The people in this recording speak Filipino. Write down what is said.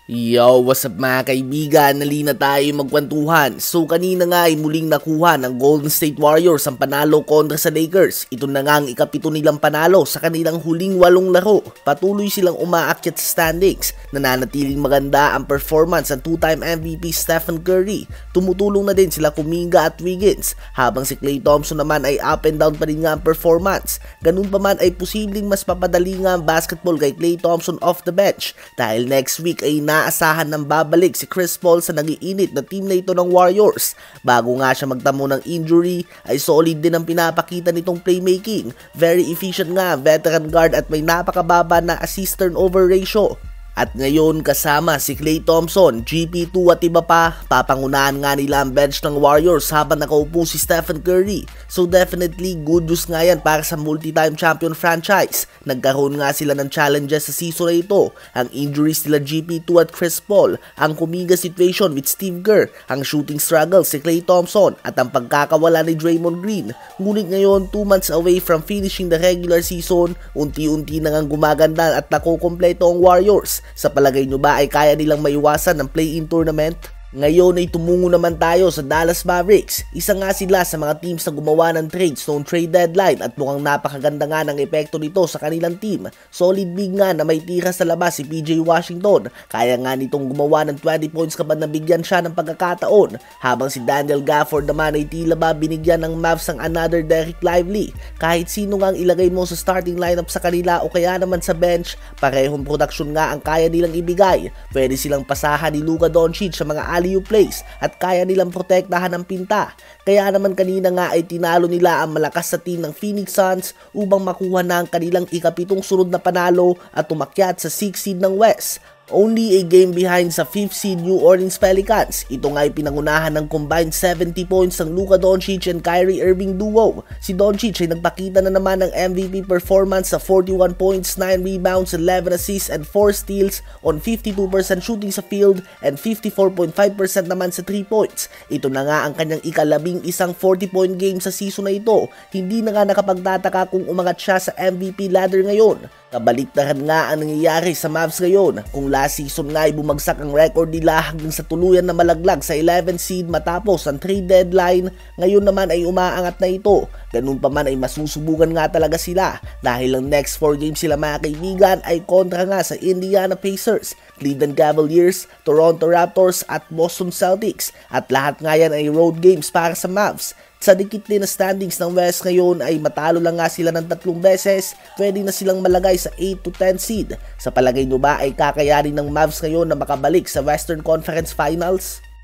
Yo, what's up mga kaibigan? Nalina tayo magkwentuhan. So kanina nga ay muling nakuha ng Golden State Warriors ang panalo kontra sa Lakers. Ito na nga ang ikapito nilang panalo sa kanilang huling 8 laro. Patuloy silang umaakyat sa standings. Nananatiling maganda ang performance ng two-time MVP Stephen Curry. Tumutulong na din sila Kuminga at Wiggins. Habang si Klay Thompson naman ay up and down pa rin nga ang performance. Ganun pa man ay posibleng mas papadali nga ang basketball kay Klay Thompson off the bench. Dahil next week ay naasahan ng babalik si Chris Paul sa nagiinit na team na ito ng Warriors. Bago nga siya magtamo ng injury, ay solid din ang pinapakita nitong playmaking. Very efficient nga, veteran guard at may napakababa na assist turnover ratio. At ngayon kasama si Klay Thompson, GP2 at iba pa, papangunahan nga nila ang bench ng Warriors habang nakaupo si Stephen Curry. So definitely good news nga yan para sa multi-time champion franchise. Nagkaroon nga sila ng challenges sa season na ito. Ang injuries nila GP2 at Chris Paul, ang Kuminga situation with Steve Kerr, ang shooting struggles si Klay Thompson at ang pagkakawala ni Draymond Green. Ngunit ngayon 2 months away from finishing the regular season, unti-unti na ngang gumaganda at nakukompleto ang Warriors. Sa palagay nyo ba ay kaya nilang maiwasan ng play-in tournament? Ngayon ay tumungo naman tayo sa Dallas Mavericks. Isa nga sila sa mga teams na gumawa ng trades noong trade deadline at mukhang napakaganda nga ng epekto nito sa kanilang team. Solid big nga na may tira sa labas si PJ Washington. Kaya nga nitong gumawa ng 20 points kapag nabigyan siya ng pagkakataon. Habang si Daniel Gafford naman ay tila ba binigyan ng Mavs ng another Derek Lively. Kahit sino nga ang ilagay mo sa starting lineup sa kanila o kaya naman sa bench, parehong production nga ang kaya nilang ibigay. Pwede silang pasahan ni Luka Doncic sa mga alley-oop plays at kaya nilang protektahan ang pinta. Kaya naman kanina nga ay tinalo nila ang malakas sa team ng Phoenix Suns upang makuha na ang kanilang ikapitong sunod na panalo at umakyat sa 6th seed ng West. Only a game behind sa 5th seed New Orleans Pelicans. Ito nga ay pinangunahan ng combined 70 points ng Luka Doncic and Kyrie Irving duo. Si Doncic ay nagpakita na naman ng MVP performance sa 41 points, 9 rebounds, 11 assists and 4 steals on 52% shooting sa field and 54.5% naman sa 3 points. Ito na nga ang kanyang ika-11 40-point game sa season na ito. Hindi na nga nakapagtataka kung umangat siya sa MVP ladder ngayon. Kabaliktaran nga ang nangyayari sa Mavs ngayon. Kung last season nga ay bumagsak ang record nila hanggang sa tuluyan na malaglag sa 11th seed matapos ang trade deadline, ngayon naman ay umaangat na ito. Ganun pa man ay masusubukan nga talaga sila dahil ang next 4 games sila mga kaibigan ay kontra nga sa Indiana Pacers, Cleveland Cavaliers, Toronto Raptors at Boston Celtics. At lahat nga yan ay road games para sa Mavs. Sa dikit din na standings ng West ngayon ay matalo lang nga sila ng 3 beses, pwede na silang malagay sa 8 to 10 seed. Sa palagay nyo ba ay kakayanin ng Mavs ngayon na makabalik sa Western Conference Finals?